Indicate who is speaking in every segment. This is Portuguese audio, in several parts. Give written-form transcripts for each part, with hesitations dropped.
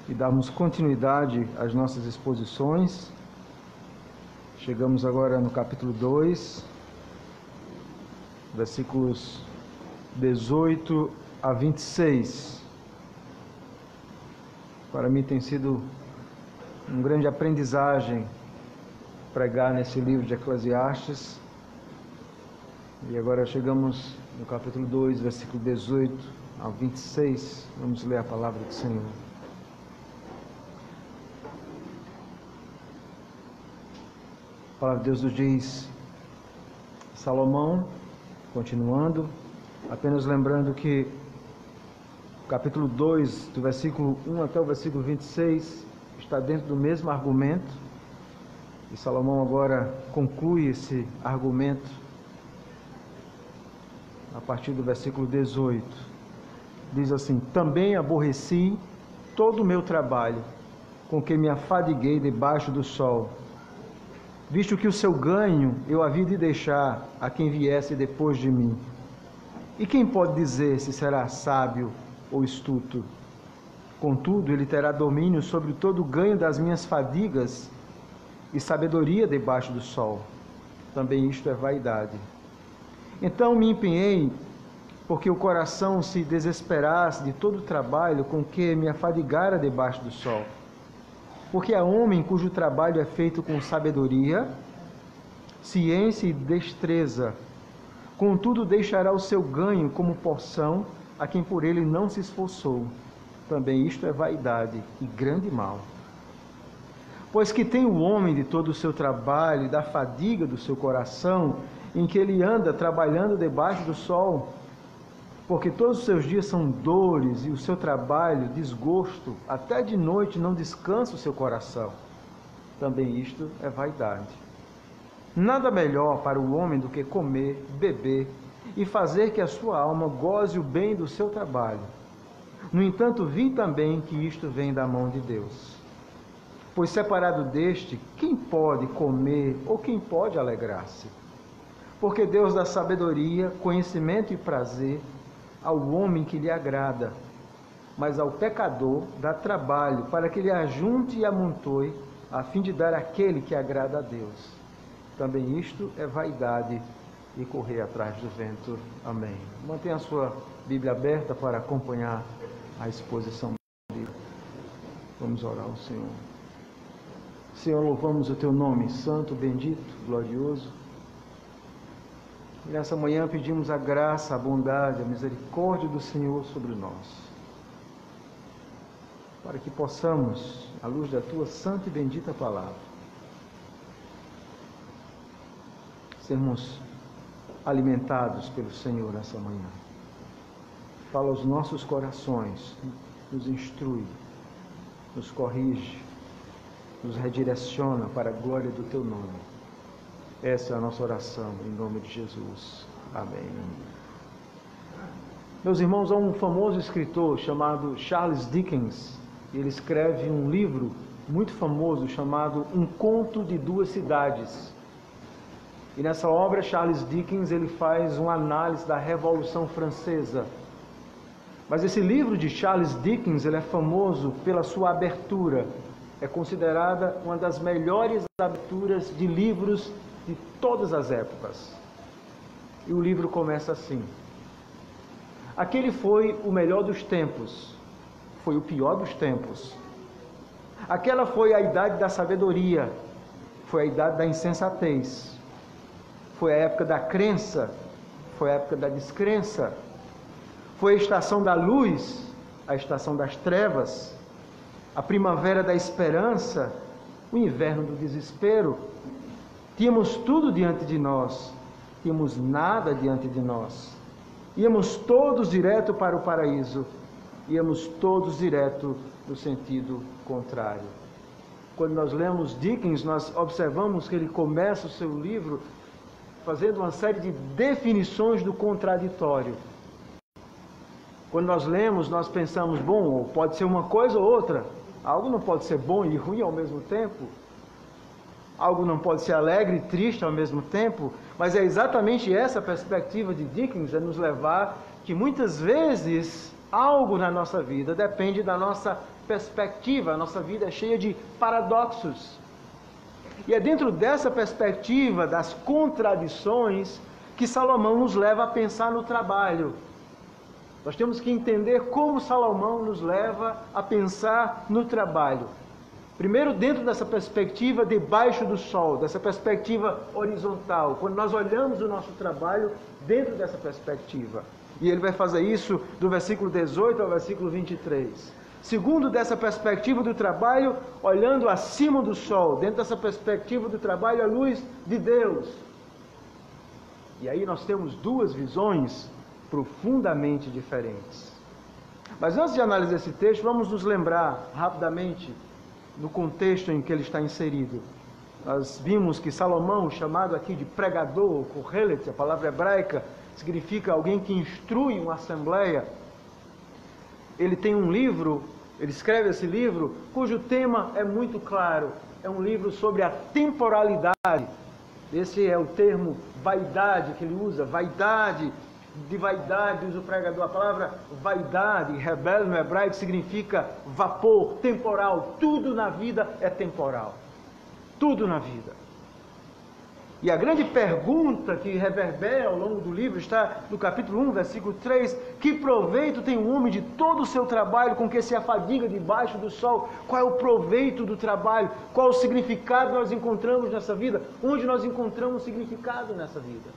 Speaker 1: e darmos continuidade às nossas exposições. Chegamos agora no capítulo 2, versículos 18 a 26. Para mim tem sido uma grande aprendizagem pregar nesse livro de Eclesiastes. E agora chegamos no capítulo 2, versículo 18 a 26. Vamos ler a palavra do Senhor. A palavra de Deus nos diz: Salomão, continuando, apenas lembrando que o capítulo 2, do versículo 1 até o versículo 26, está dentro do mesmo argumento, e Salomão agora conclui esse argumento a partir do versículo 18. Diz assim: também aborreci todo o meu trabalho, com que me afadiguei debaixo do sol, visto que o seu ganho eu havia de deixar a quem viesse depois de mim. E quem pode dizer se será sábio ou astuto? Contudo, ele terá domínio sobre todo o ganho das minhas fadigas e sabedoria debaixo do sol. Também isto é vaidade. Então me empenhei, porque o coração se desesperasse de todo o trabalho com que me afadigara debaixo do sol. Porque há homem cujo trabalho é feito com sabedoria, ciência e destreza. Contudo, deixará o seu ganho como porção a quem por ele não se esforçou. Também isto é vaidade e grande mal. Pois que tem o homem de todo o seu trabalho e da fadiga do seu coração, em que ele anda trabalhando debaixo do sol, porque todos os seus dias são dores e o seu trabalho desgosto, até de noite não descansa o seu coração. Também isto é vaidade. Nada melhor para o homem do que comer, beber e fazer que a sua alma goze o bem do seu trabalho. No entanto, vi também que isto vem da mão de Deus. Pois separado deste, quem pode comer ou quem pode alegrar-se? Porque Deus dá sabedoria, conhecimento e prazer ao homem que lhe agrada, mas ao pecador dá trabalho para que ele ajunte e amontoe, a fim de dar àquele que agrada a Deus. Também isto é vaidade e correr atrás do vento. Amém. Mantenha a sua Bíblia aberta para acompanhar a exposição do livro. Vamos orar ao Senhor. Senhor, louvamos o teu nome, santo, bendito, glorioso. E nessa manhã pedimos a graça, a bondade, a misericórdia do Senhor sobre nós, para que possamos, à luz da tua santa e bendita palavra, sermos alimentados pelo Senhor nessa manhã. Fala aos nossos corações, nos instrui, nos corrige, nos redireciona para a glória do teu nome. Essa é a nossa oração, em nome de Jesus. Amém. Meus irmãos, há um famoso escritor chamado Charles Dickens. Ele escreve um livro muito famoso chamado Um Conto de Duas Cidades. E nessa obra, Charles Dickens ele faz uma análise da Revolução Francesa. Mas esse livro de Charles Dickens ele é famoso pela sua abertura. É considerada uma das melhores aberturas de livros de todas as épocas. E o livro começa assim: aquele foi o melhor dos tempos, foi o pior dos tempos. Aquela foi a idade da sabedoria, foi a idade da insensatez. Foi a época da crença, foi a época da descrença. Foi a estação da luz, a estação das trevas, a primavera da esperança, o inverno do desespero. Tínhamos tudo diante de nós, tínhamos nada diante de nós. Íamos todos direto para o paraíso, íamos todos direto no sentido contrário. Quando nós lemos Dickens, nós observamos que ele começa o seu livro fazendo uma série de definições do contraditório. Quando nós lemos, nós pensamos, bom, pode ser uma coisa ou outra. Algo não pode ser bom e ruim ao mesmo tempo. Algo não pode ser alegre e triste ao mesmo tempo, mas é exatamente essa perspectiva de Dickens, é nos levar que muitas vezes algo na nossa vida depende da nossa perspectiva, a nossa vida é cheia de paradoxos. E é dentro dessa perspectiva das contradições que Salomão nos leva a pensar no trabalho. Nós temos que entender como Salomão nos leva a pensar no trabalho. Primeiro, dentro dessa perspectiva debaixo do sol, dessa perspectiva horizontal, quando nós olhamos o nosso trabalho dentro dessa perspectiva. E ele vai fazer isso do versículo 18 ao versículo 23. Segundo, dessa perspectiva do trabalho, olhando acima do sol, dentro dessa perspectiva do trabalho, a luz de Deus. E aí nós temos duas visões profundamente diferentes. Mas antes de analisar esse texto, vamos nos lembrar rapidamente do contexto em que ele está inserido. Nós vimos que Salomão, chamado aqui de pregador, Kohelet, a palavra hebraica, significa alguém que instrui uma assembleia. Ele tem um livro, ele escreve esse livro, cujo tema é muito claro. É um livro sobre a temporalidade. Esse é o termo vaidade que ele usa, vaidade, de vaidade, usa o pregador. A palavra vaidade, rebel no hebraico, significa vapor, temporal. Tudo na vida é temporal. Tudo na vida. E a grande pergunta que reverbera ao longo do livro está no capítulo 1, versículo 3. Que proveito tem o homem de todo o seu trabalho com que se afadiga debaixo do sol? Qual é o proveito do trabalho? Qual o significado nós encontramos nessa vida? Onde nós encontramos significado nessa vida?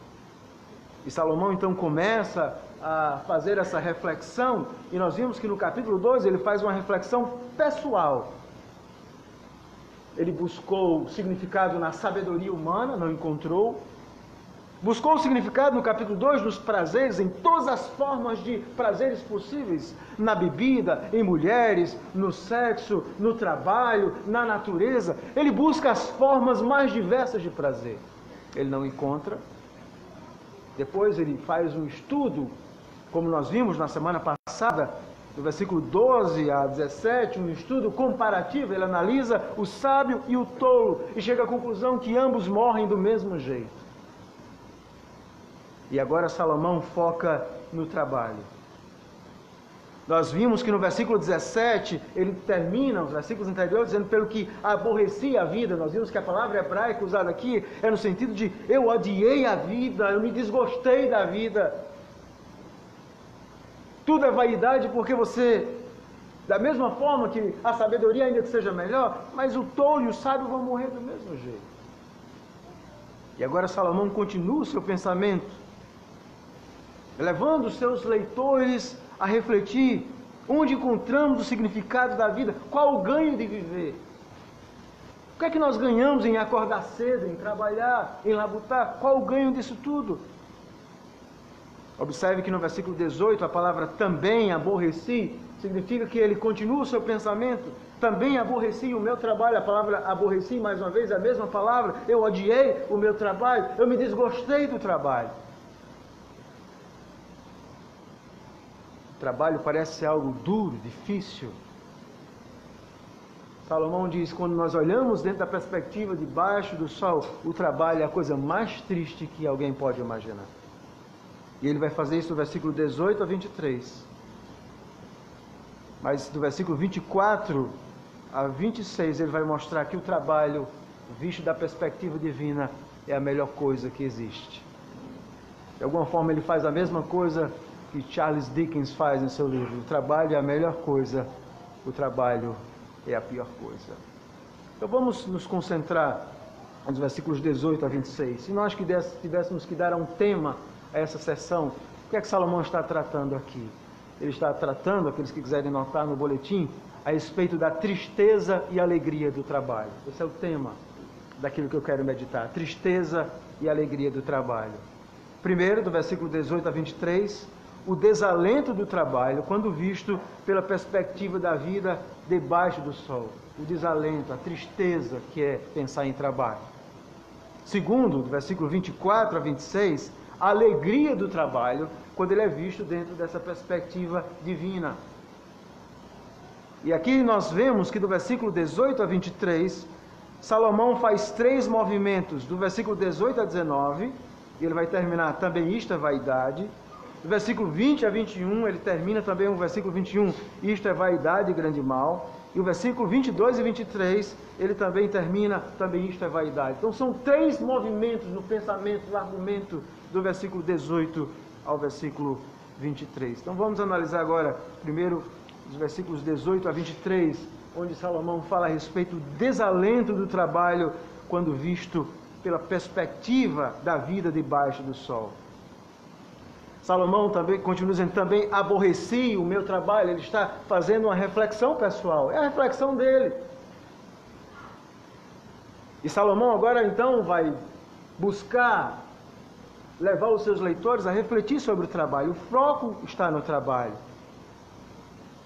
Speaker 1: E Salomão então começa a fazer essa reflexão. E nós vimos que no capítulo 2 ele faz uma reflexão pessoal. Ele buscou o significado na sabedoria humana, não encontrou. Buscou o significado no capítulo 2 nos prazeres, em todas as formas de prazeres possíveis. Na bebida, em mulheres, no sexo, no trabalho, na natureza. Ele busca as formas mais diversas de prazer. Ele não encontra. Depois ele faz um estudo, como nós vimos na semana passada, do versículo 12 a 17, um estudo comparativo. Ele analisa o sábio e o tolo e chega à conclusão que ambos morrem do mesmo jeito. E agora Salomão foca no trabalho. Nós vimos que no versículo 17, ele termina os versículos anteriores dizendo pelo que aborreci a vida. Nós vimos que a palavra hebraica usada aqui é no sentido de eu odiei a vida, eu me desgostei da vida. Tudo é vaidade porque você, da mesma forma que a sabedoria ainda que seja melhor, mas o tolo e o sábio vão morrer do mesmo jeito. E agora Salomão continua o seu pensamento, levando os seus leitores a refletir onde encontramos o significado da vida, qual o ganho de viver. O que é que nós ganhamos em acordar cedo, em trabalhar, em labutar? Qual o ganho disso tudo? Observe que no versículo 18 a palavra também aborreci significa que ele continua o seu pensamento. Também aborreci o meu trabalho. A palavra aborreci, mais uma vez, é a mesma palavra. Eu odiei o meu trabalho, eu me desgostei do trabalho. O trabalho parece ser algo duro, difícil. Salomão diz, quando nós olhamos dentro da perspectiva debaixo do sol, o trabalho é a coisa mais triste que alguém pode imaginar. E ele vai fazer isso do versículo 18 a 23. Mas do versículo 24 a 26 ele vai mostrar que o trabalho, visto da perspectiva divina, é a melhor coisa que existe. De alguma forma ele faz a mesma coisa que Charles Dickens faz em seu livro. O trabalho é a melhor coisa, o trabalho é a pior coisa. Então vamos nos concentrar nos versículos 18 a 26. Se nós tivéssemos que dar um tema a essa sessão, o que é que Salomão está tratando aqui? Ele está tratando, aqueles que quiserem notar no boletim, a respeito da tristeza e alegria do trabalho. Esse é o tema daquilo que eu quero meditar, tristeza e alegria do trabalho. Primeiro, do versículo 18 a 23, o desalento do trabalho, quando visto pela perspectiva da vida debaixo do sol. O desalento, a tristeza que é pensar em trabalho. Segundo, do versículo 24 a 26, a alegria do trabalho, quando ele é visto dentro dessa perspectiva divina. E aqui nós vemos que do versículo 18 a 23, Salomão faz 3 movimentos, do versículo 18 a 19, e ele vai terminar também isto é vaidade. Do versículo 20 a 21, ele termina também o versículo 21, isto é vaidade e grande mal. E o versículo 22 e 23, ele também termina, também isto é vaidade. Então são três movimentos no pensamento, no argumento do versículo 18 ao versículo 23. Então vamos analisar agora, primeiro, os versículos 18 a 23, onde Salomão fala a respeito do desalento do trabalho quando visto pela perspectiva da vida debaixo do sol. Salomão também continua dizendo, também aborreci o meu trabalho. Ele está fazendo uma reflexão pessoal, é a reflexão dele. E Salomão agora então vai buscar levar os seus leitores a refletir sobre o trabalho. O foco está no trabalho.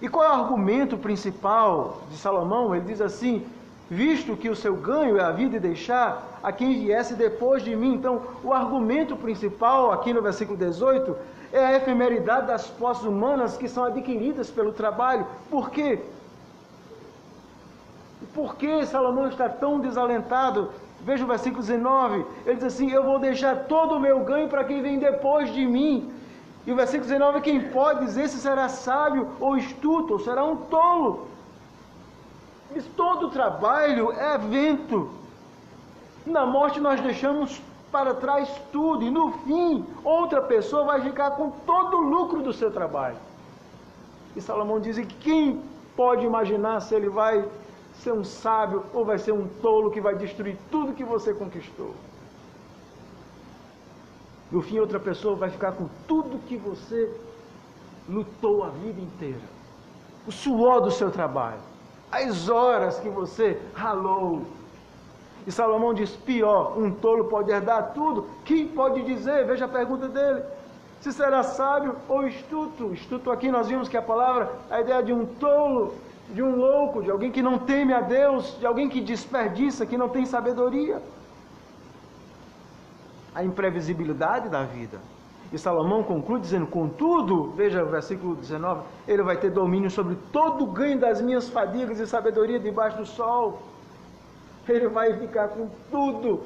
Speaker 1: E qual é o argumento principal de Salomão? Ele diz assim, visto que o seu ganho é a vida e deixar a quem viesse depois de mim. Então, o argumento principal aqui no versículo 18 é a efemeridade das posses humanas que são adquiridas pelo trabalho. Por quê? Por que Salomão está tão desalentado? Veja o versículo 19, ele diz assim, eu vou deixar todo o meu ganho para quem vem depois de mim. E o versículo 19, quem pode dizer se será sábio ou astuto, ou será um tolo? Mas todo trabalho é vento. Na morte nós deixamos para trás tudo, e no fim, outra pessoa vai ficar com todo o lucro do seu trabalho. E Salomão diz que quem pode imaginar se ele vai ser um sábio ou vai ser um tolo que vai destruir tudo que você conquistou. No fim, outra pessoa vai ficar com tudo que você lutou a vida inteira. O suor do seu trabalho, as horas que você ralou. E Salomão diz, pior, um tolo pode herdar tudo. Quem pode dizer? Veja a pergunta dele. Se será sábio ou astuto. Astuto aqui nós vimos que a palavra, a ideia de um tolo, de um louco, de alguém que não teme a Deus, de alguém que desperdiça, que não tem sabedoria. A imprevisibilidade da vida. E Salomão conclui dizendo, contudo, veja o versículo 19, ele vai ter domínio sobre todo o ganho das minhas fadigas e sabedoria debaixo do sol. Ele vai ficar com tudo.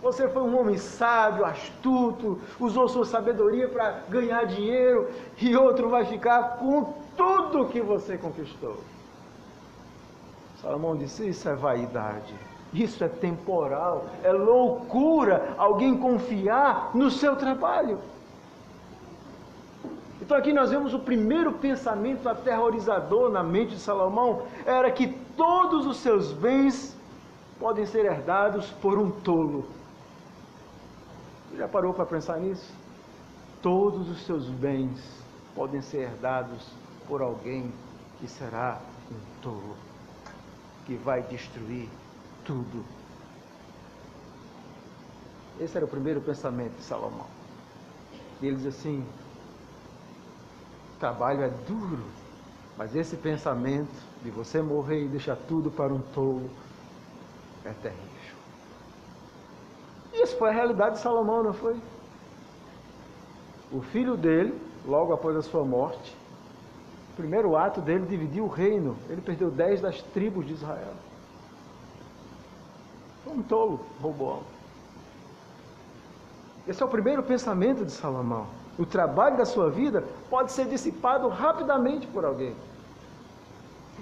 Speaker 1: Você foi um homem sábio, astuto, usou sua sabedoria para ganhar dinheiro, e outro vai ficar com tudo que você conquistou. Salomão disse, isso é vaidade. Isso é temporal, é loucura alguém confiar no seu trabalho. Então aqui nós vemos o primeiro pensamento aterrorizador na mente de Salomão, era que todos os seus bens podem ser herdados por um tolo. Você já parou para pensar nisso? Todos os seus bens podem ser herdados por alguém que será um tolo, que vai destruir tudo. Esse era o primeiro pensamento de Salomão. E ele diz assim, o trabalho é duro, mas esse pensamento de você morrer e deixar tudo para um tolo é terrível. E isso foi a realidade de Salomão, não foi? O filho dele, logo após a sua morte, o primeiro ato dele dividiu o reino. Ele perdeu 10 das tribos de Israel. Um tolo, Roboão. Esse é o primeiro pensamento de Salomão. O trabalho da sua vida pode ser dissipado rapidamente por alguém.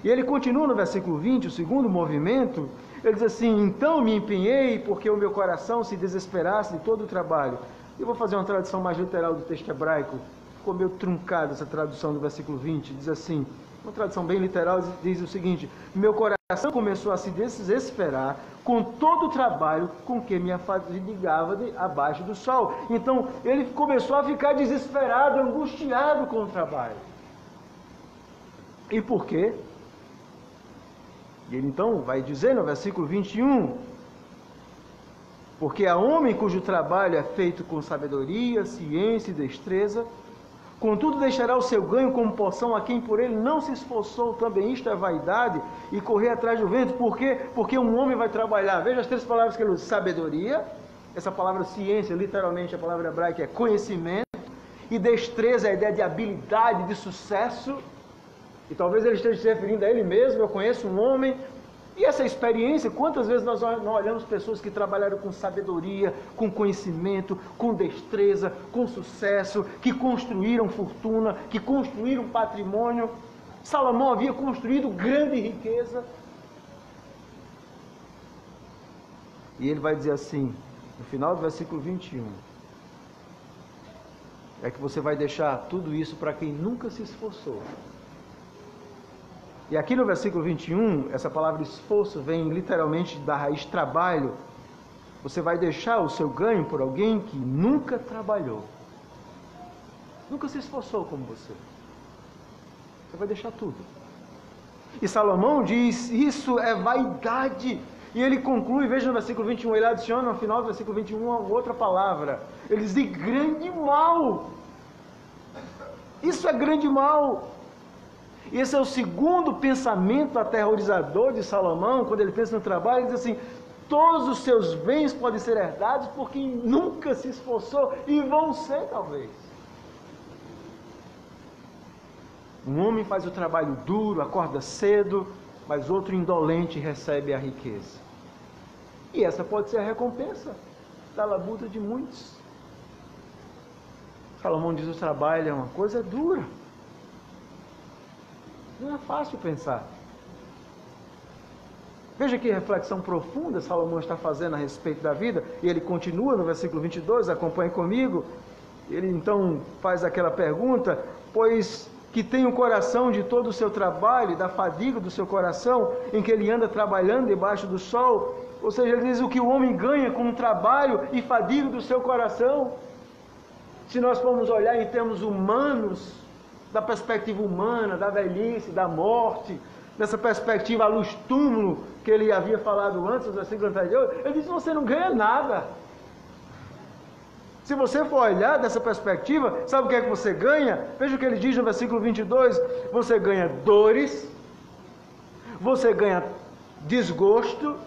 Speaker 1: E ele continua no versículo 20, o segundo movimento, ele diz assim, então me empenhei porque o meu coração se desesperasse de todo o trabalho. Eu vou fazer uma tradução mais literal do texto hebraico, ficou meio truncada essa tradução do versículo 20, diz assim, uma tradução bem literal, diz o seguinte, meu coração começou a se desesperar com todo o trabalho com que me afadigava abaixo do sol. Então, ele começou a ficar desesperado, angustiado com o trabalho. E por quê? E ele então vai dizer no versículo 21, porque há homem cujo trabalho é feito com sabedoria, ciência e destreza, contudo deixará o seu ganho como porção a quem por ele não se esforçou. Também isto é vaidade e correr atrás do vento. Por quê? Porque um homem vai trabalhar. Veja as três palavras que ele usa. Sabedoria, essa palavra ciência, literalmente a palavra hebraica é conhecimento, e destreza é a ideia de habilidade, de sucesso. E talvez ele esteja se referindo a ele mesmo, eu conheço um homem. E essa experiência, quantas vezes nós olhamos pessoas que trabalharam com sabedoria, com conhecimento, com destreza, com sucesso, que construíram fortuna, que construíram patrimônio, Salomão havia construído grande riqueza. E ele vai dizer assim, no final do versículo 21, é que você vai deixar tudo isso para quem nunca se esforçou. E aqui no versículo 21, essa palavra esforço vem literalmente da raiz trabalho. Você vai deixar o seu ganho por alguém que nunca trabalhou. Nunca se esforçou como você. Você vai deixar tudo. E Salomão diz, isso é vaidade. E ele conclui, veja no versículo 21, ele adiciona no final do versículo 21 uma outra palavra. Ele diz, de grande mal. Isso é grande mal. Esse é o segundo pensamento aterrorizador de Salomão, quando ele pensa no trabalho, ele diz assim, todos os seus bens podem ser herdados por quem nunca se esforçou, e vão ser talvez. Um homem faz o trabalho duro, acorda cedo, mas outro indolente recebe a riqueza. E essa pode ser a recompensa da labuta de muitos. Salomão diz, o trabalho é uma coisa dura. Não é fácil pensar. Veja que reflexão profunda Salomão está fazendo a respeito da vida. E ele continua no versículo 22, acompanhe comigo. Ele então faz aquela pergunta, pois que tem o coração de todo o seu trabalho, da fadiga do seu coração, em que ele anda trabalhando debaixo do sol. Ou seja, ele diz o que o homem ganha com o trabalho e fadiga do seu coração. Se nós formos olhar em termos humanos, da perspectiva humana, da velhice, da morte, dessa perspectiva à luz túmulo, que ele havia falado antes, no versículo anterior, ele diz, você não ganha nada. Se você for olhar dessa perspectiva, sabe o que é que você ganha? Veja o que ele diz no versículo 22, você ganha dores, você ganha desgosto,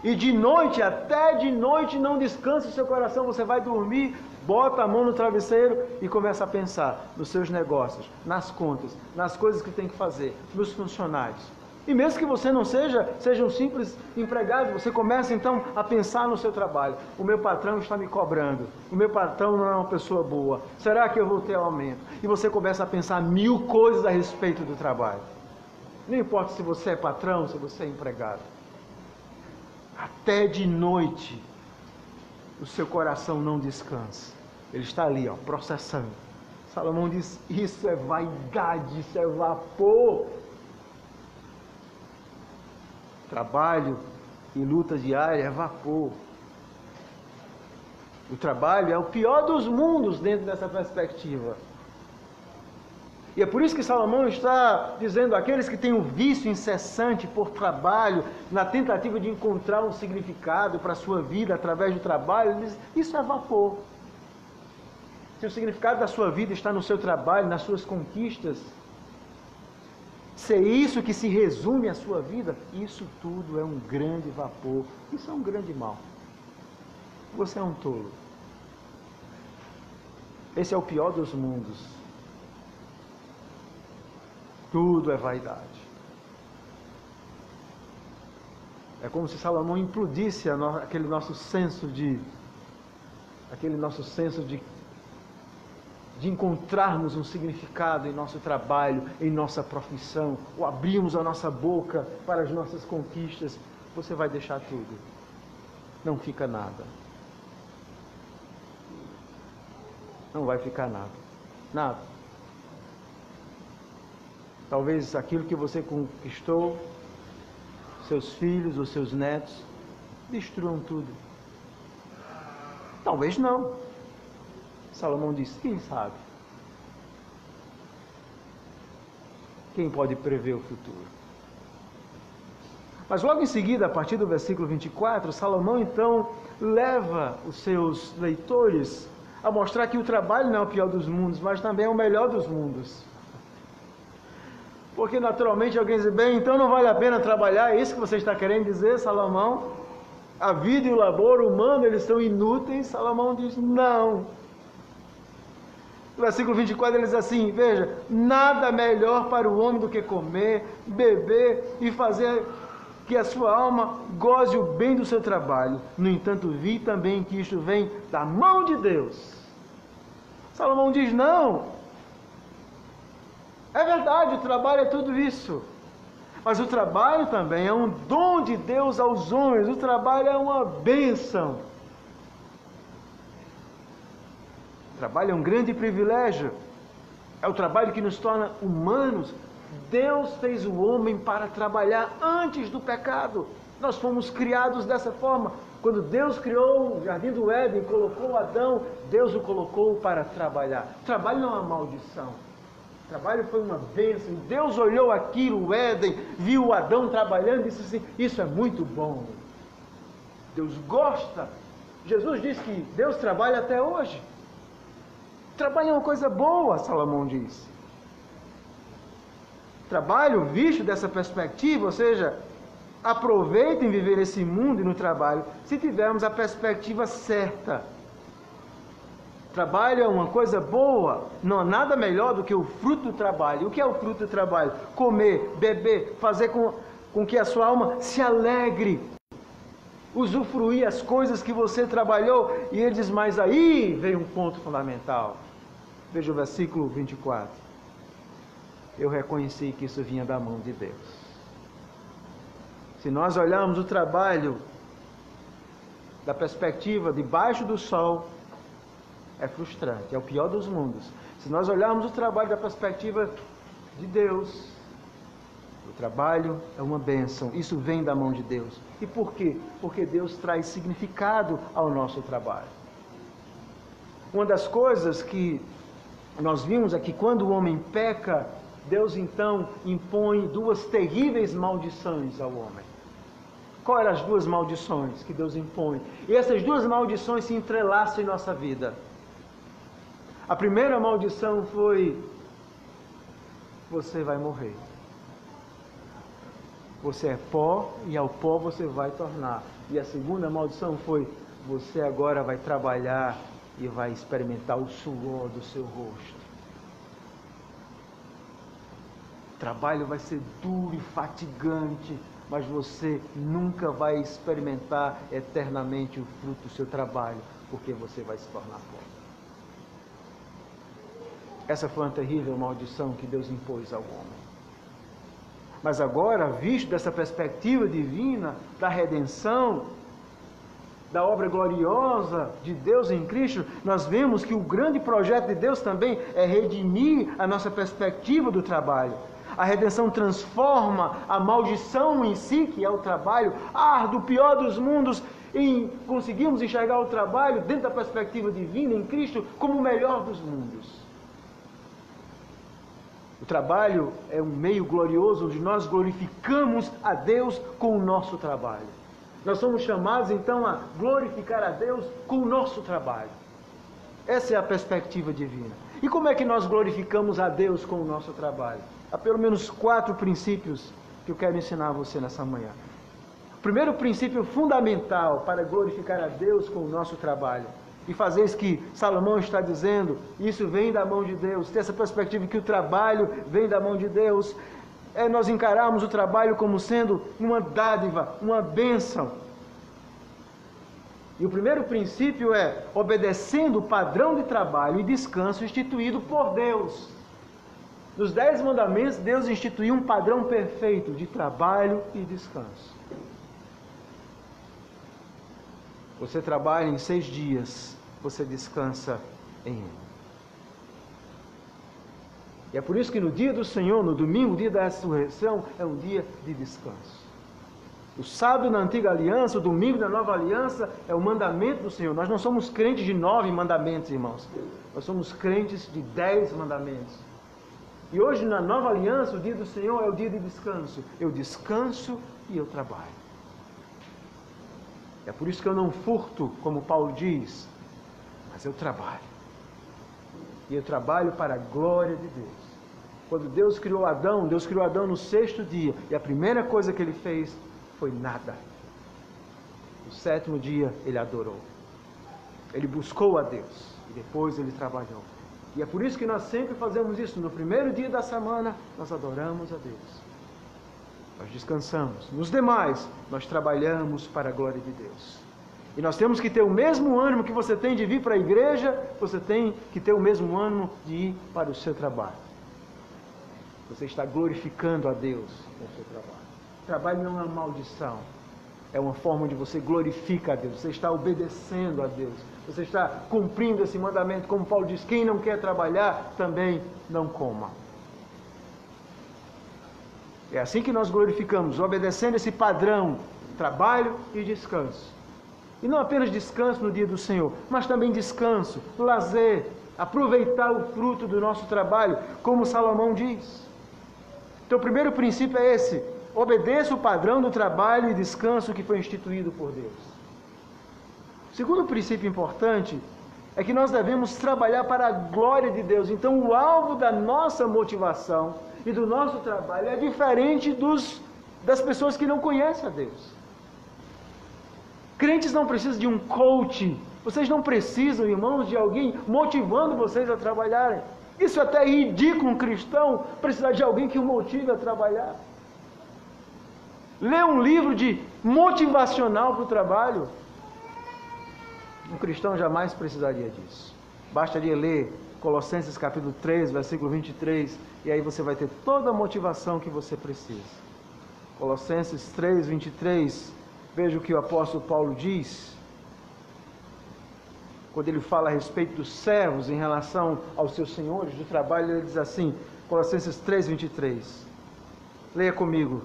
Speaker 1: e de noite, até de noite, não descansa o seu coração, você vai dormir, bota a mão no travesseiro e começa a pensar nos seus negócios, nas contas, nas coisas que tem que fazer, nos funcionários. E mesmo que você não seja um simples empregado, você começa então a pensar no seu trabalho. O meu patrão está me cobrando, o meu patrão não é uma pessoa boa, será que eu vou ter aumento? E você começa a pensar 1000 coisas a respeito do trabalho. Não importa se você é patrão, se você é empregado. Até de noite, o seu coração não descansa. Ele está ali, processando. Salomão diz, isso é vaidade, isso é vapor. Trabalho e luta diária é vapor. O trabalho é o pior dos mundos dentro dessa perspectiva. E é por isso que Salomão está dizendo, aqueles que têm um vício incessante por trabalho, na tentativa de encontrar um significado para a sua vida através do trabalho, ele diz, isso é vapor. Se o significado da sua vida está no seu trabalho, nas suas conquistas, se é isso que se resume à sua vida, isso tudo é um grande vapor, isso é um grande mal. Você é um tolo. Esse é o pior dos mundos. Tudo é vaidade. É como se Salomão implodisse aquele nosso senso de encontrarmos um significado em nosso trabalho, em nossa profissão, ou abrirmos a nossa boca para as nossas conquistas. Você vai deixar tudo. Não fica nada. Não vai ficar nada. Nada. Talvez aquilo que você conquistou, seus filhos ou seus netos, destruam tudo. Talvez não. Salomão diz, quem sabe? Quem pode prever o futuro? Mas logo em seguida, a partir do versículo 24, Salomão então leva os seus leitores a mostrar que o trabalho não é o pior dos mundos, mas também é o melhor dos mundos. Porque naturalmente alguém diz, bem, então não vale a pena trabalhar, é isso que você está querendo dizer, Salomão? A vida e o labor humano, eles são inúteis? Salomão diz, não. No versículo 24 ele diz assim, veja, nada melhor para o homem do que comer, beber e fazer que a sua alma goze o bem do seu trabalho. No entanto, vi também que isto vem da mão de Deus. Salomão diz, não. É verdade, o trabalho é tudo isso. Mas o trabalho também é um dom de Deus aos homens. O trabalho é uma bênção. O trabalho é um grande privilégio. É o trabalho que nos torna humanos. Deus fez o homem para trabalhar antes do pecado. Nós fomos criados dessa forma. Quando Deus criou o jardim do Éden, colocou Adão, Deus o colocou para trabalhar. O trabalho não é uma maldição. O trabalho foi uma bênção. Deus olhou aquilo, o Éden, viu o Adão trabalhando e disse assim, isso é muito bom. Deus gosta. Jesus disse que Deus trabalha até hoje. Trabalho é uma coisa boa, Salomão diz. Trabalho visto dessa perspectiva, ou seja, aproveitem viver esse mundo e no trabalho, se tivermos a perspectiva certa. Trabalho é uma coisa boa, não há nada melhor do que o fruto do trabalho. O que é o fruto do trabalho? Comer, beber, fazer com que a sua alma se alegre, usufruir as coisas que você trabalhou. E ele diz, mas aí vem um ponto fundamental. Veja o versículo 24. Eu reconheci que isso vinha da mão de Deus. Se nós olharmos o trabalho da perspectiva debaixo do sol, é frustrante, é o pior dos mundos. Se nós olharmos o trabalho da perspectiva de Deus, o trabalho é uma bênção, isso vem da mão de Deus. E por quê? Porque Deus traz significado ao nosso trabalho. Uma das coisas que nós vimos é que quando o homem peca, Deus então impõe duas terríveis maldições ao homem. Quais eram as duas maldições que Deus impõe? E essas duas maldições se entrelaçam em nossa vida. A primeira maldição foi: você vai morrer. Você é pó e ao pó você vai tornar. E a segunda maldição foi: você agora vai trabalhar e vai experimentar o suor do seu rosto. O trabalho vai ser duro e fatigante, mas você nunca vai experimentar eternamente o fruto do seu trabalho, porque você vai se tornar pó. Essa foi uma terrível maldição que Deus impôs ao homem. Mas agora, visto dessa perspectiva divina, da redenção, da obra gloriosa de Deus em Cristo, nós vemos que o grande projeto de Deus também é redimir a nossa perspectiva do trabalho. A redenção transforma a maldição em si, que é o trabalho árduo, pior dos mundos, e conseguimos enxergar o trabalho dentro da perspectiva divina em Cristo como o melhor dos mundos. O trabalho é um meio glorioso onde nós glorificamos a Deus com o nosso trabalho. Nós somos chamados então a glorificar a Deus com o nosso trabalho. Essa é a perspectiva divina. E como é que nós glorificamos a Deus com o nosso trabalho? Há pelo menos 4 princípios que eu quero ensinar a você nessa manhã. O primeiro princípio fundamental para glorificar a Deus com o nosso trabalho, e fazer isso que Salomão está dizendo, isso vem da mão de Deus, ter essa perspectiva que o trabalho vem da mão de Deus, é nós encararmos o trabalho como sendo uma dádiva, uma bênção. E o primeiro princípio é obedecendo o padrão de trabalho e descanso instituído por Deus. Nos 10 mandamentos, Deus instituiu um padrão perfeito de trabalho e descanso. Você trabalha em 6 dias, você descansa em 1. E é por isso que no dia do Senhor, no domingo, dia da ressurreição, é um dia de descanso. O sábado na antiga aliança, o domingo da nova aliança, é o mandamento do Senhor. Nós não somos crentes de 9 mandamentos, irmãos. Nós somos crentes de 10 mandamentos. E hoje na nova aliança, o dia do Senhor é o dia de descanso. Eu descanso e eu trabalho. É por isso que eu não furto, como Paulo diz, mas eu trabalho. E eu trabalho para a glória de Deus. Quando Deus criou Adão no 6º dia. E a primeira coisa que ele fez foi nada. No 7º dia ele adorou. Ele buscou a Deus. E depois ele trabalhou. E é por isso que nós sempre fazemos isso. No primeiro dia da semana, nós adoramos a Deus. Nós descansamos. Nos demais, nós trabalhamos para a glória de Deus. E nós temos que ter o mesmo ânimo que você tem de vir para a igreja, você tem que ter o mesmo ânimo de ir para o seu trabalho. Você está glorificando a Deus com o seu trabalho. O trabalho não é uma maldição. É uma forma onde você glorifica a Deus. Você está obedecendo a Deus. Você está cumprindo esse mandamento. Como Paulo diz, quem não quer trabalhar, também não coma. É assim que nós glorificamos, obedecendo esse padrão, trabalho e descanso. E não apenas descanso no dia do Senhor, mas também descanso, lazer, aproveitar o fruto do nosso trabalho, como Salomão diz. Então o primeiro princípio é esse: obedeça o padrão do trabalho e descanso que foi instituído por Deus. O segundo princípio importante é que nós devemos trabalhar para a glória de Deus. Então o alvo da nossa motivação e do nosso trabalho é diferente das pessoas que não conhecem a Deus. Crentes não precisam de um coach. Vocês não precisam, irmãos, de alguém motivando vocês a trabalharem. Isso é até ridículo um cristão precisar de alguém que o motive a trabalhar. Ler um livro de motivacional para o trabalho. Um cristão jamais precisaria disso. Bastaria ler Colossenses capítulo 3, versículo 23, e aí você vai ter toda a motivação que você precisa. Colossenses 3, 23, veja o que o apóstolo Paulo diz, quando ele fala a respeito dos servos em relação aos seus senhores do trabalho. Ele diz assim, Colossenses 3, 23, leia comigo: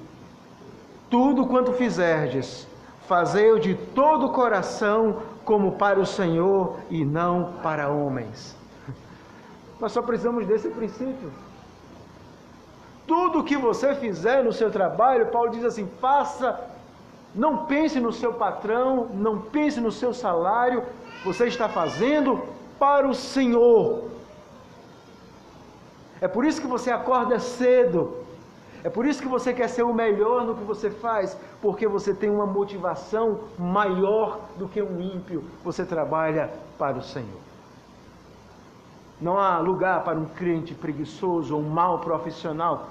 Speaker 1: tudo quanto fizerdes, fazei-o de todo o coração, como para o Senhor e não para homens. Nós só precisamos desse princípio. Tudo que você fizer no seu trabalho, Paulo diz assim, faça, não pense no seu patrão, não pense no seu salário, você está fazendo para o Senhor. É por isso que você acorda cedo, é por isso que você quer ser o melhor no que você faz, porque você tem uma motivação maior do que um ímpio, você trabalha para o Senhor. Não há lugar para um crente preguiçoso ou um mau profissional.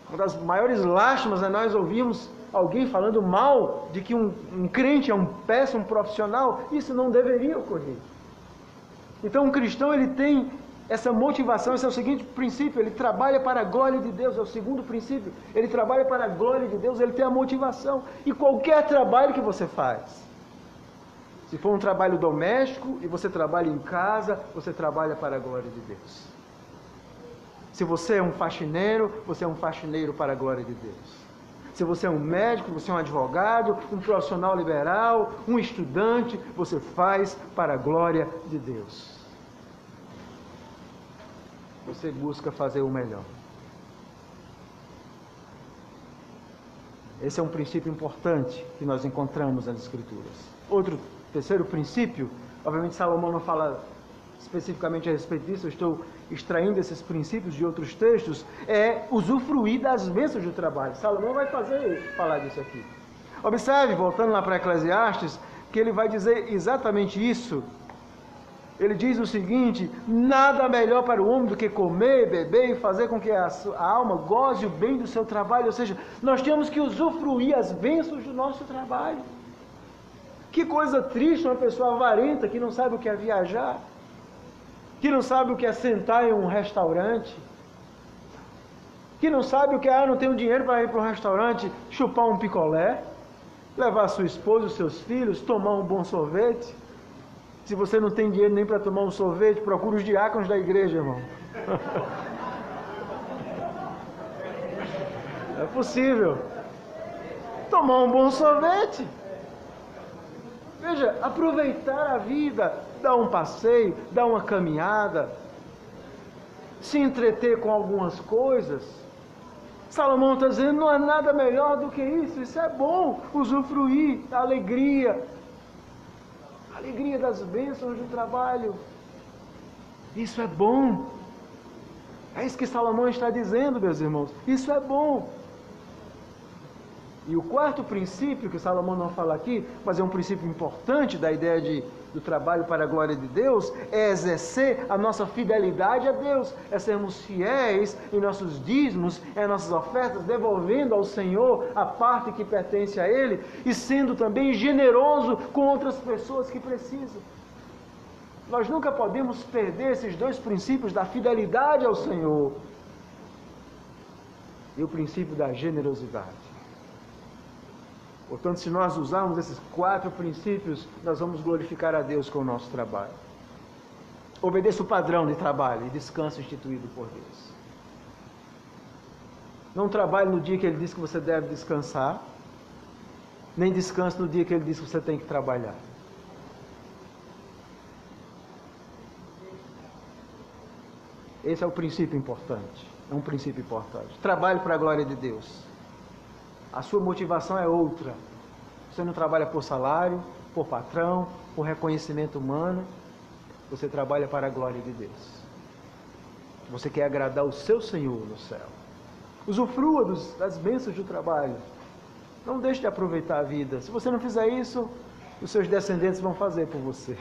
Speaker 1: Uma das maiores lástimas é nós ouvirmos alguém falando mal de que um crente é um péssimo profissional. Isso não deveria ocorrer. Então um cristão, ele tem essa motivação. Esse é o seguinte princípio: ele trabalha para a glória de Deus. É o segundo princípio: ele trabalha para a glória de Deus, ele tem a motivação. E qualquer trabalho que você faz, se for um trabalho doméstico e você trabalha em casa, você trabalha para a glória de Deus. Se você é um faxineiro, você é um faxineiro para a glória de Deus. Se você é um médico, você é um advogado, um profissional liberal, um estudante, você faz para a glória de Deus. Você busca fazer o melhor. Esse é um princípio importante que nós encontramos nas Escrituras. Terceiro princípio, obviamente Salomão não fala especificamente a respeito disso, eu estou extraindo esses princípios de outros textos, é usufruir das bênçãos do trabalho. Salomão vai falar disso aqui. Observe, voltando lá para Eclesiastes, que ele vai dizer exatamente isso. Ele diz o seguinte: nada melhor para o homem do que comer, beber e fazer com que a alma goze o bem do seu trabalho. Ou seja, nós temos que usufruir as bênçãos do nosso trabalho. Que coisa triste uma pessoa avarenta que não sabe o que é viajar, que não sabe o que é sentar em um restaurante, que não sabe o que é, não tenho dinheiro para ir para um restaurante, chupar um picolé, levar sua esposa, os seus filhos, tomar um bom sorvete. Se você não tem dinheiro nem para tomar um sorvete, procura os diáconos da igreja, irmão. É possível. Tomar um bom sorvete. Veja, aproveitar a vida, dar um passeio, dar uma caminhada, se entreter com algumas coisas. Salomão está dizendo, não há nada melhor do que isso é bom, usufruir da alegria das bênçãos do trabalho. Isso é bom. É isso que Salomão está dizendo, meus irmãos, isso é bom. E o quarto princípio, que Salomão não fala aqui, mas é um princípio importante da ideia do trabalho para a glória de Deus, é exercer a nossa fidelidade a Deus, é sermos fiéis em nossos dízimos, em nossas ofertas, devolvendo ao Senhor a parte que pertence a Ele, e sendo também generoso com outras pessoas que precisam. Nós nunca podemos perder esses dois princípios da fidelidade ao Senhor e o princípio da generosidade. Portanto, se nós usarmos esses 4 princípios, nós vamos glorificar a Deus com o nosso trabalho. Obedeça o padrão de trabalho e descanso instituído por Deus. Não trabalhe no dia que Ele diz que você deve descansar, nem descanse no dia que Ele diz que você tem que trabalhar. Esse é o princípio importante. É um princípio importante. Trabalhe para a glória de Deus. A sua motivação é outra. Você não trabalha por salário, por patrão, por reconhecimento humano. Você trabalha para a glória de Deus. Você quer agradar o seu Senhor no céu. Usufrua das bênçãos do trabalho. Não deixe de aproveitar a vida. Se você não fizer isso, os seus descendentes vão fazer por você.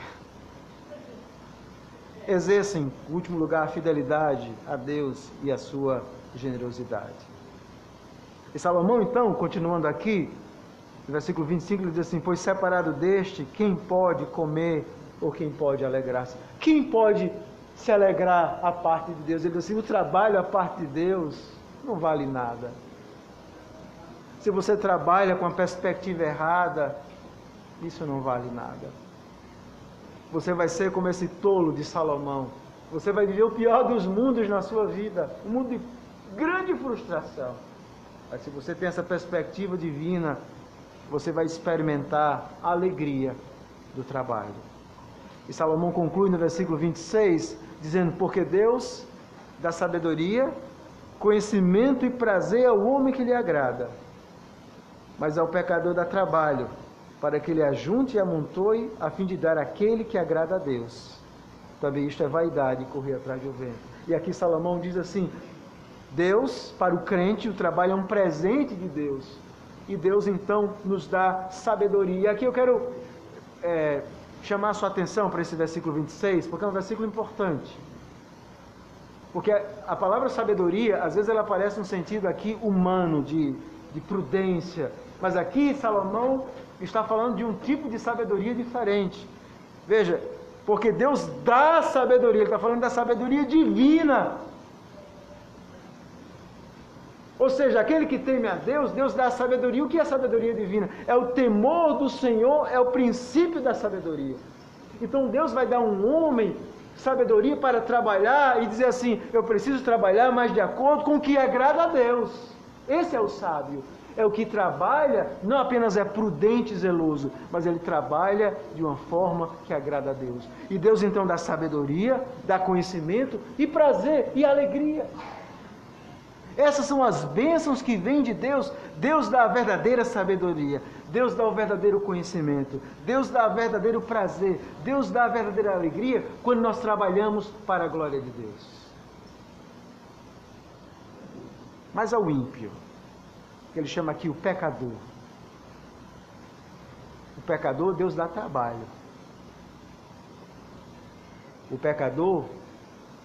Speaker 1: Exercem, em último lugar, a fidelidade a Deus e a sua generosidade. E Salomão, então, continuando aqui, no versículo 25, ele diz assim: pois separado deste, quem pode comer ou quem pode alegrar-se? Quem pode se alegrar à parte de Deus? Ele diz assim: o trabalho à parte de Deus não vale nada. Se você trabalha com a perspectiva errada, isso não vale nada. Você vai ser como esse tolo de Salomão. Você vai viver o pior dos mundos na sua vida, um mundo de grande frustração. Mas se você tem essa perspectiva divina, você vai experimentar a alegria do trabalho. E Salomão conclui no versículo 26, dizendo: porque Deus dá sabedoria, conhecimento e prazer ao homem que lhe agrada, mas ao pecador dá trabalho, para que ele ajunte e amontoe, a fim de dar àquele que agrada a Deus. Também isto é vaidade, correr atrás do vento. E aqui Salomão diz assim: Deus, para o crente, o trabalho é um presente de Deus. E Deus, então, nos dá sabedoria. E aqui eu quero chamar a sua atenção para esse versículo 26, porque é um versículo importante. Porque a palavra sabedoria, às vezes ela aparece no sentido aqui humano, de prudência. Mas aqui Salomão está falando de um tipo de sabedoria diferente. Veja, porque Deus dá sabedoria, ele está falando da sabedoria divina. Ou seja, aquele que teme a Deus, Deus dá sabedoria. O que é sabedoria divina? É o temor do Senhor, é o princípio da sabedoria. Então Deus vai dar a um homem sabedoria para trabalhar e dizer assim: eu preciso trabalhar, mas de acordo com o que agrada a Deus. Esse é o sábio. É o que trabalha, não apenas é prudente e zeloso, mas ele trabalha de uma forma que agrada a Deus. E Deus então dá sabedoria, dá conhecimento e prazer e alegria. Essas são as bênçãos que vêm de Deus. Deus dá a verdadeira sabedoria, Deus dá o verdadeiro conhecimento, Deus dá o verdadeiro prazer, Deus dá a verdadeira alegria quando nós trabalhamos para a glória de Deus. Mas ao ímpio, que ele chama aqui o pecador. O pecador, Deus dá trabalho. O pecador,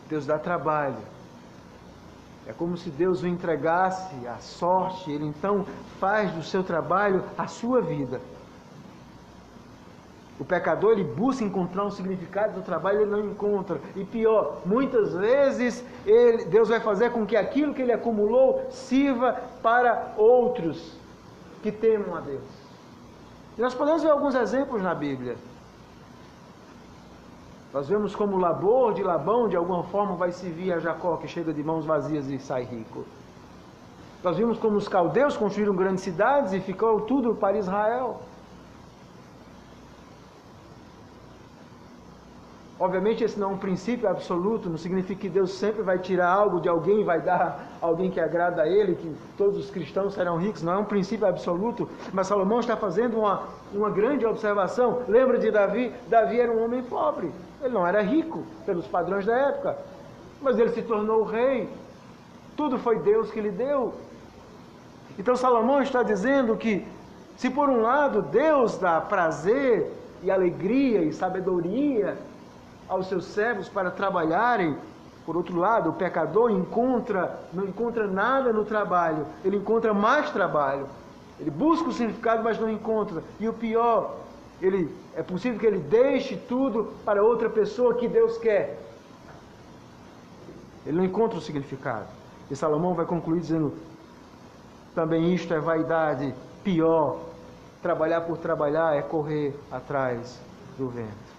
Speaker 1: Deus dá trabalho. É como se Deus o entregasse à sorte, ele então faz do seu trabalho a sua vida. O pecador, ele busca encontrar um significado do trabalho, ele não encontra. E pior, muitas vezes Deus vai fazer com que aquilo que ele acumulou sirva para outros que temam a Deus. E nós podemos ver alguns exemplos na Bíblia. Nós vemos como o labor de Labão, de alguma forma, vai servir a Jacó, que chega de mãos vazias e sai rico. Nós vimos como os caldeus construíram grandes cidades e ficou tudo para Israel. Obviamente esse não é um princípio absoluto, não significa que Deus sempre vai tirar algo de alguém e vai dar a alguém que agrada a Ele, que todos os cristãos serão ricos, não é um princípio absoluto, mas Salomão está fazendo uma grande observação. Lembra de Davi? Davi era um homem pobre, ele não era rico pelos padrões da época, mas ele se tornou rei, tudo foi Deus que lhe deu. Então Salomão está dizendo que, se por um lado Deus dá prazer e alegria e sabedoria aos seus servos para trabalharem, por outro lado, o pecador não encontra nada no trabalho, ele encontra mais trabalho. Ele busca o significado, mas não encontra. E o pior, é possível que ele deixe tudo para outra pessoa que Deus quer. Ele não encontra o significado. E Salomão vai concluir dizendo: Também isto é vaidade. Pior, trabalhar por trabalhar é correr atrás do vento.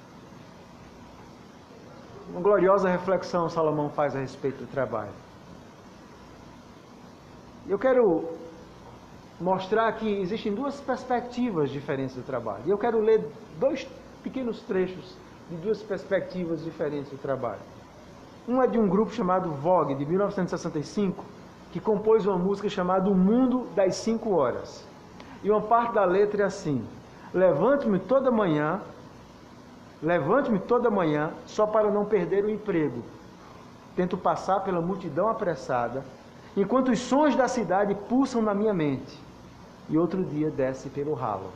Speaker 1: Uma gloriosa reflexão Salomão faz a respeito do trabalho. Eu quero mostrar que existem duas perspectivas diferentes do trabalho. E eu quero ler dois pequenos trechos de duas perspectivas diferentes do trabalho. Um é de um grupo chamado Vogue, de 1965, que compôs uma música chamada O Mundo das 5 Horas. E uma parte da letra é assim: levante-me toda manhã só para não perder o emprego. Tento passar pela multidão apressada, enquanto os sons da cidade pulsam na minha mente. E outro dia desce pelo ralo.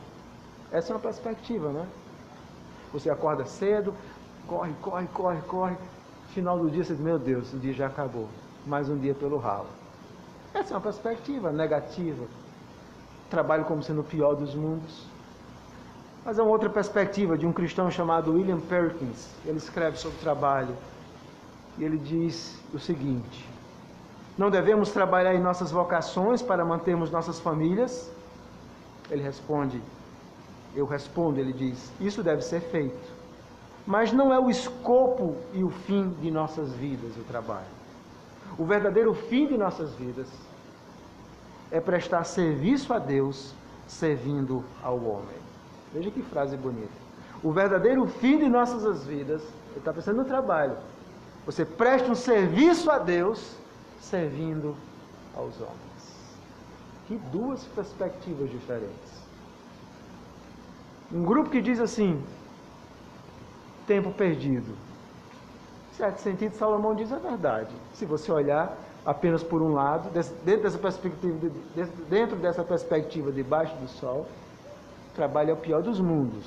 Speaker 1: Essa é uma perspectiva, né? Você acorda cedo, corre. Final do dia você diz, meu Deus, o dia já acabou. Mais um dia pelo ralo. Essa é uma perspectiva negativa. Trabalho como sendo o pior dos mundos. Mas é uma outra perspectiva de um cristão chamado William Perkins. Ele escreve sobre trabalho. E ele diz o seguinte: não devemos trabalhar em nossas vocações para mantermos nossas famílias? Ele responde, eu respondo, ele diz, isso deve ser feito. Mas não é o escopo e o fim de nossas vidas o trabalho. O verdadeiro fim de nossas vidas é prestar serviço a Deus, servindo ao homem. Veja que frase bonita. O verdadeiro fim de nossas vidas, ele está pensando no trabalho. Você presta um serviço a Deus, servindo aos homens. Que duas perspectivas diferentes. Um grupo que diz assim, tempo perdido. Em certo sentido, Salomão diz a verdade. Se você olhar apenas por um lado, dentro dessa perspectiva debaixo do sol, o trabalho é o pior dos mundos.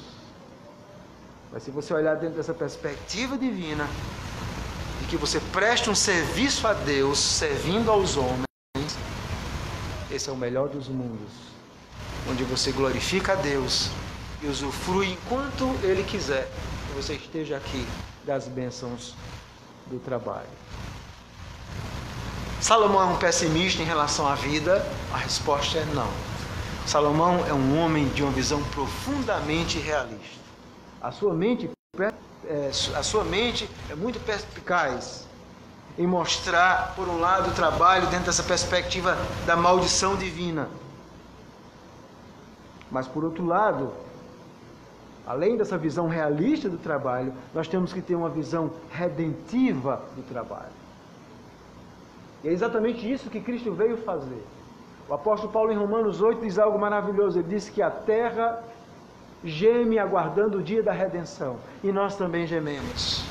Speaker 1: Mas se você olhar dentro dessa perspectiva divina, de que você presta um serviço a Deus, servindo aos homens, esse é o melhor dos mundos, onde você glorifica a Deus e usufrui enquanto Ele quiser que você esteja aqui das bênçãos do trabalho. Salomão é um pessimista em relação à vida? A resposta é não. Salomão é um homem de uma visão profundamente realista. A sua mente é muito perspicaz em mostrar, por um lado, o trabalho dentro dessa perspectiva da maldição divina. Mas, por outro lado, além dessa visão realista do trabalho, nós temos que ter uma visão redentiva do trabalho. E é exatamente isso que Cristo veio fazer. O apóstolo Paulo, em Romanos 8, diz algo maravilhoso. Ele diz que a terra geme aguardando o dia da redenção. E nós também gememos.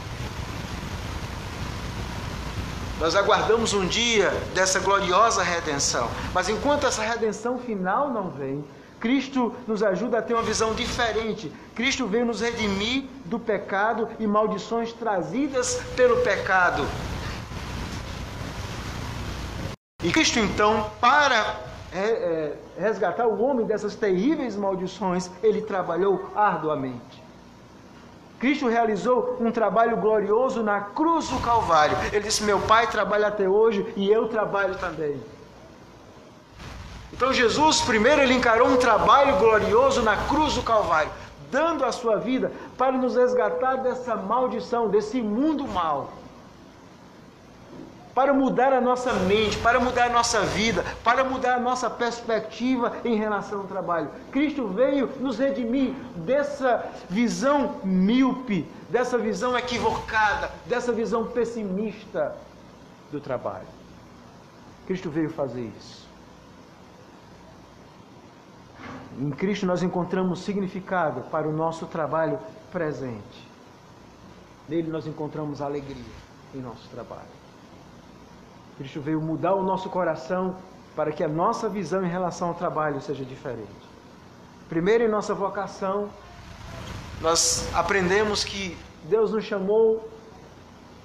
Speaker 1: Nós aguardamos um dia dessa gloriosa redenção. Mas enquanto essa redenção final não vem, Cristo nos ajuda a ter uma visão diferente. Cristo veio nos redimir do pecado e maldições trazidas pelo pecado. E Cristo, então, para resgatar o homem dessas terríveis maldições, Ele trabalhou arduamente. Cristo realizou um trabalho glorioso na cruz do Calvário. Ele disse, meu Pai trabalha até hoje e eu trabalho também. Então Jesus, primeiro, Ele encarou um trabalho glorioso na cruz do Calvário, dando a sua vida para nos resgatar dessa maldição, desse mundo mau. Para mudar a nossa mente, para mudar a nossa vida, para mudar a nossa perspectiva em relação ao trabalho. Cristo veio nos redimir dessa visão míope, dessa visão equivocada, dessa visão pessimista do trabalho. Cristo veio fazer isso. Em Cristo nós encontramos significado para o nosso trabalho presente. Nele nós encontramos alegria em nosso trabalho. Cristo veio mudar o nosso coração para que a nossa visão em relação ao trabalho seja diferente. Primeiro, em nossa vocação, nós aprendemos que Deus nos chamou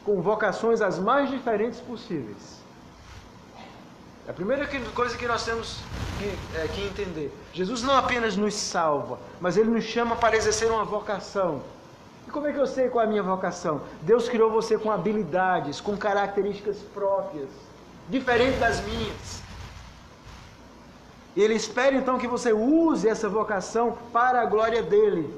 Speaker 1: com vocações as mais diferentes possíveis. A primeira coisa que nós temos que entender, Jesus não apenas nos salva, mas Ele nos chama para exercer uma vocação. E como é que eu sei qual é a minha vocação? Deus criou você com habilidades, com características próprias, diferentes das minhas. E Ele espera então que você use essa vocação para a glória dEle.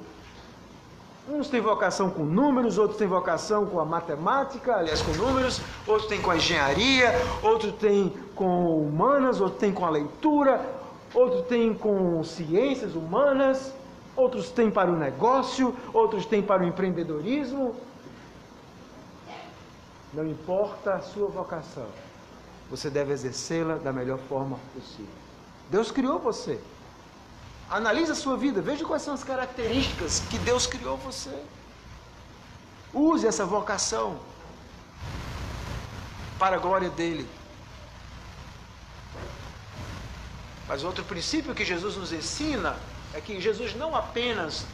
Speaker 1: Uns têm vocação com números, outros têm vocação com a matemática, aliás, com números, outros têm com a engenharia, outros têm com humanas, outros têm com a leitura, outros têm com ciências humanas, outros têm para o negócio, outros têm para o empreendedorismo. Não importa a sua vocação, você deve exercê-la da melhor forma possível. Deus criou você. Analise a sua vida, veja quais são as características que Deus criou você. Use essa vocação para a glória dEle. Mas outro princípio que Jesus nos ensina é que Jesus não apenas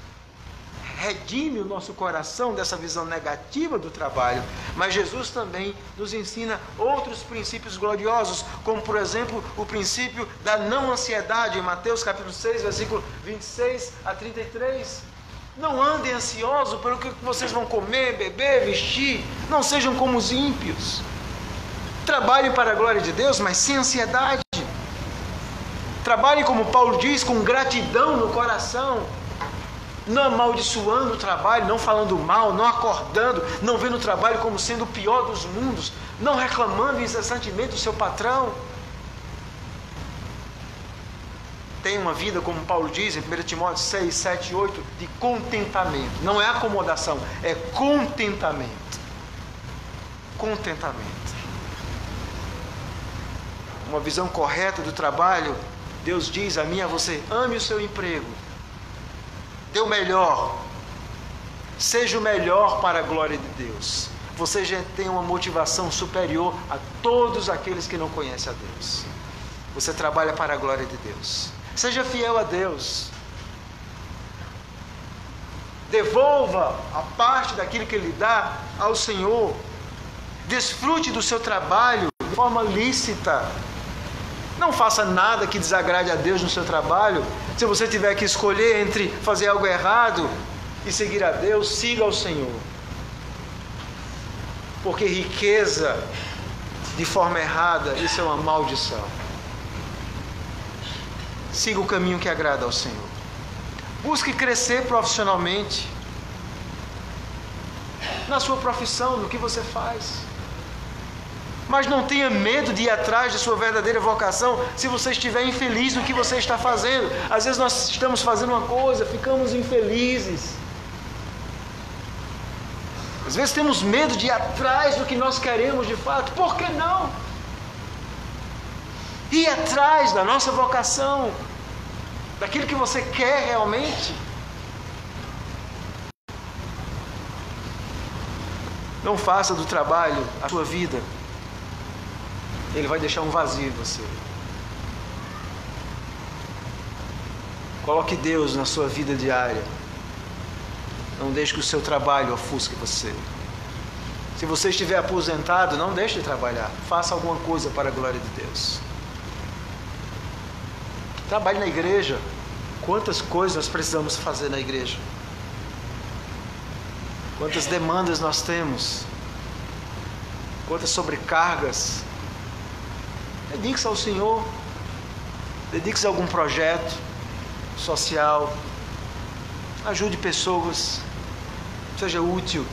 Speaker 1: redime o nosso coração dessa visão negativa do trabalho, mas Jesus também nos ensina outros princípios gloriosos, como por exemplo o princípio da não ansiedade, em Mateus capítulo 6, versículo 26 a 33. Não andem ansiosos pelo que vocês vão comer, beber, vestir, não sejam como os ímpios. Trabalhem para a glória de Deus, mas sem ansiedade. Trabalhem, como Paulo diz, com gratidão no coração, não amaldiçoando o trabalho, não falando mal, não acordando, não vendo o trabalho como sendo o pior dos mundos, não reclamando incessantemente do seu patrão. Tem uma vida, como Paulo diz em 1 Timóteo 6, 7 e 8, de contentamento. Não é acomodação, é contentamento. Contentamento. Uma visão correta do trabalho, Deus diz a mim e a você: ame o seu emprego. Dê o melhor, seja o melhor para a glória de Deus. Você já tem uma motivação superior a todos aqueles que não conhecem a Deus. Você trabalha para a glória de Deus. Seja fiel a Deus. Devolva a parte daquilo que Ele dá ao Senhor. Desfrute do seu trabalho de forma lícita. Não faça nada que desagrade a Deus no seu trabalho. Se você tiver que escolher entre fazer algo errado e seguir a Deus, siga ao Senhor. Porque riqueza de forma errada, isso é uma maldição. Siga o caminho que agrada ao Senhor. Busque crescer profissionalmente. Na sua profissão, no que você faz. Mas não tenha medo de ir atrás de sua verdadeira vocação se você estiver infeliz no que você está fazendo. Às vezes nós estamos fazendo uma coisa, ficamos infelizes. Às vezes temos medo de ir atrás do que nós queremos de fato. Por que não? Ir atrás da nossa vocação, daquilo que você quer realmente. Não faça do trabalho a sua vida. Ele vai deixar um vazio em você. Coloque Deus na sua vida diária. Não deixe que o seu trabalho ofusque você. Se você estiver aposentado, não deixe de trabalhar. Faça alguma coisa para a glória de Deus. Trabalhe na igreja. Quantas coisas nós precisamos fazer na igreja? Quantas demandas nós temos? Quantas sobrecargas? Dedique-se ao Senhor. Dedique-se a algum projeto social. Ajude pessoas. Seja útil.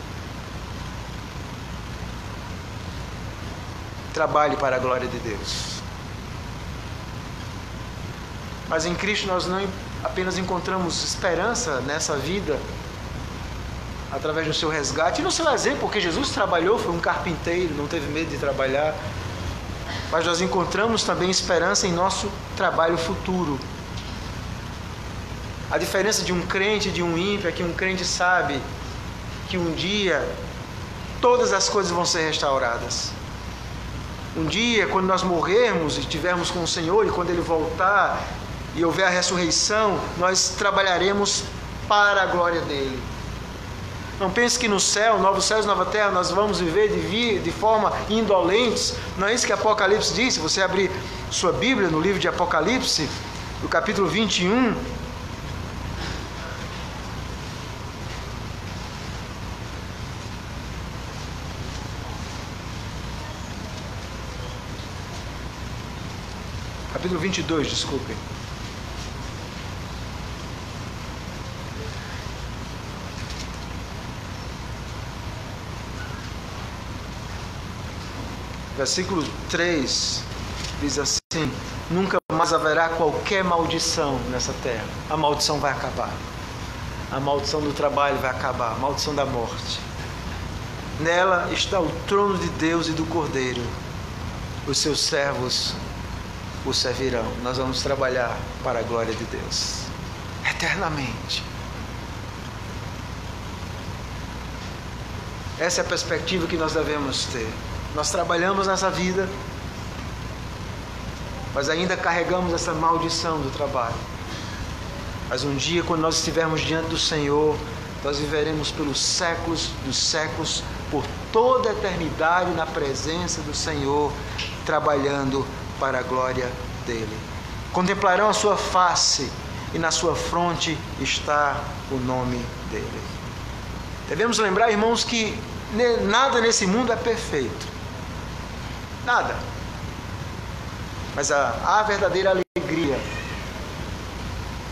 Speaker 1: Trabalhe para a glória de Deus. Mas em Cristo nós não apenas encontramos esperança nessa vida através do seu resgate e no seu exemplo, porque Jesus trabalhou, foi um carpinteiro, não teve medo de trabalhar. Mas nós encontramos também esperança em nosso trabalho futuro. A diferença de um crente e de um ímpio é que um crente sabe que um dia todas as coisas vão ser restauradas. Um dia, quando nós morrermos e estivermos com o Senhor, e quando Ele voltar e houver a ressurreição, nós trabalharemos para a glória dEle. Não pense que no céu, novos céus, nova terra, nós vamos viver de forma indolentes. Não é isso que Apocalipse diz. Se você abrir sua Bíblia no livro de Apocalipse, no capítulo 21, capítulo 22, desculpem. Versículo 3 diz assim: nunca mais haverá qualquer maldição nessa terra. A maldição vai acabar. A maldição do trabalho vai acabar. A maldição da morte. Nela está o trono de Deus e do Cordeiro. Os seus servos o servirão. Nós vamos trabalhar para a glória de Deus eternamente. Essa é a perspectiva que nós devemos ter. Nós trabalhamos nessa vida, mas ainda carregamos essa maldição do trabalho. Mas um dia, quando nós estivermos diante do Senhor, nós viveremos pelos séculos dos séculos, por toda a eternidade na presença do Senhor, trabalhando para a glória dele. Contemplarão a sua face e na sua fronte está o nome dele. Devemos lembrar, irmãos, que nada nesse mundo é perfeito. Nada. Mas a verdadeira alegria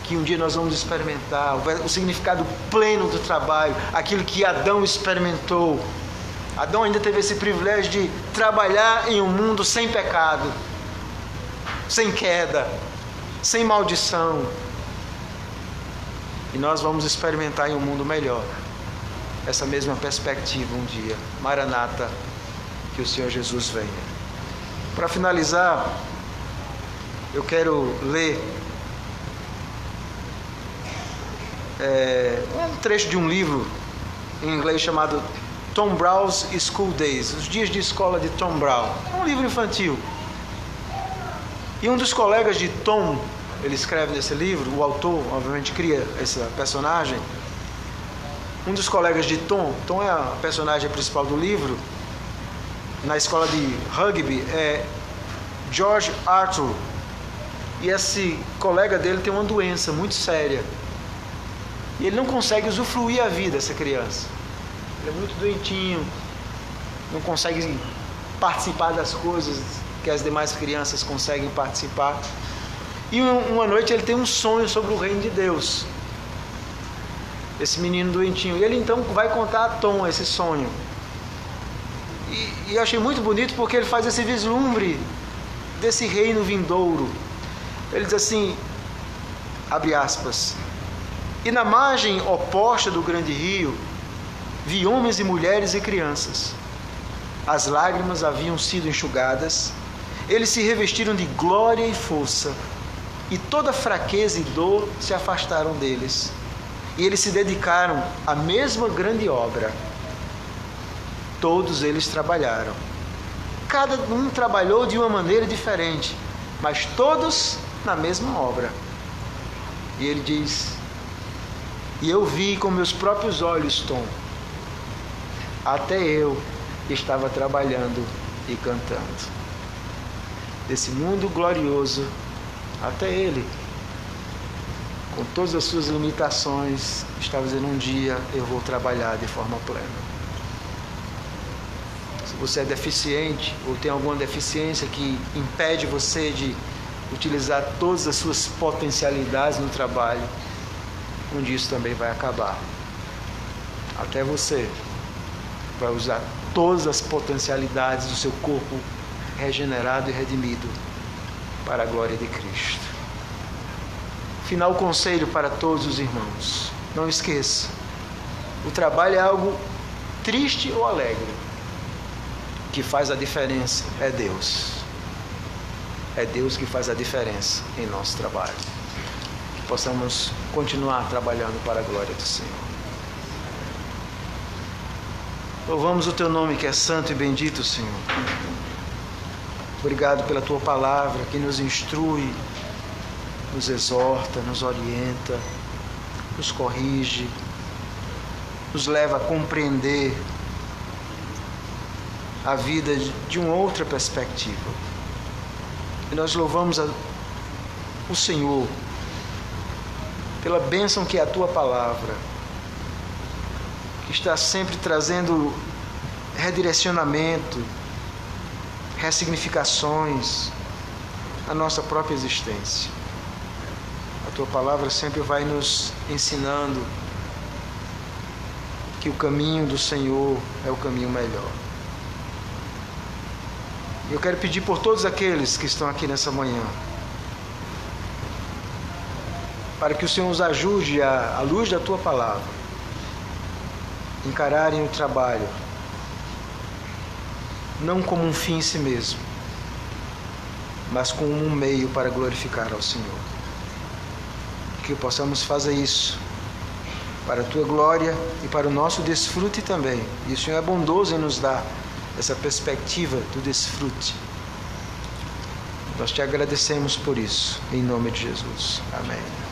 Speaker 1: que um dia nós vamos experimentar, o significado pleno do trabalho, aquilo que Adão experimentou. Adão ainda teve esse privilégio de trabalhar em um mundo sem pecado, sem queda, sem maldição. E nós vamos experimentar em um mundo melhor essa mesma perspectiva um dia. Maranata, que o Senhor Jesus venha. Para finalizar, eu quero ler um trecho de um livro em inglês chamado Tom Brown's School Days, Os Dias de Escola de Tom Brown. É um livro infantil. E um dos colegas de Tom, ele escreve nesse livro, o autor obviamente cria essa personagem. Um dos colegas de Tom é a personagem principal do livro, na escola de rugby, é George Arthur. E esse colega dele tem uma doença muito séria. E ele não consegue usufruir a vida, essa criança. Ele é muito doentinho, não consegue participar das coisas que as demais crianças conseguem participar. E uma noite ele tem um sonho sobre o reino de Deus. Esse menino doentinho. E ele então vai contar a Tom esse sonho. E eu achei muito bonito porque ele faz esse vislumbre desse reino vindouro. Ele diz assim, abre aspas: e na margem oposta do grande rio, vi homens e mulheres e crianças. As lágrimas haviam sido enxugadas, eles se revestiram de glória e força, e toda fraqueza e dor se afastaram deles. E eles se dedicaram à mesma grande obra. Todos eles trabalharam. Cada um trabalhou de uma maneira diferente, mas todos na mesma obra. E ele diz: e eu vi com meus próprios olhos, Tom, até eu estava trabalhando e cantando. Desse mundo glorioso, até ele, com todas as suas limitações, estava dizendo: um dia eu vou trabalhar de forma plena. Se você é deficiente ou tem alguma deficiência que impede você de utilizar todas as suas potencialidades no trabalho, um dia isso também vai acabar. Até você vai usar todas as potencialidades do seu corpo regenerado e redimido para a glória de Cristo. Final conselho para todos os irmãos: não esqueça, o trabalho é algo triste ou alegre. O que faz a diferença é Deus. É Deus que faz a diferença em nosso trabalho. Que possamos continuar trabalhando para a glória do Senhor. Louvamos o Teu nome, que é santo e bendito, Senhor. Obrigado pela Tua palavra, que nos instrui, nos exorta, nos orienta, nos corrige, nos leva a compreender a vida de uma outra perspectiva. E nós louvamos o Senhor pela bênção que é a Tua palavra, que está sempre trazendo redirecionamento, ressignificações à nossa própria existência. A Tua palavra sempre vai nos ensinando que o caminho do Senhor é o caminho melhor. Eu quero pedir por todos aqueles que estão aqui nessa manhã, para que o Senhor nos ajude, à luz da Tua Palavra, encararem o trabalho não como um fim em si mesmo, mas como um meio para glorificar ao Senhor. Que possamos fazer isso para a Tua glória e para o nosso desfrute também. E o Senhor é bondoso em nos dar essa perspectiva do desfrute. Nós Te agradecemos por isso, em nome de Jesus. Amém.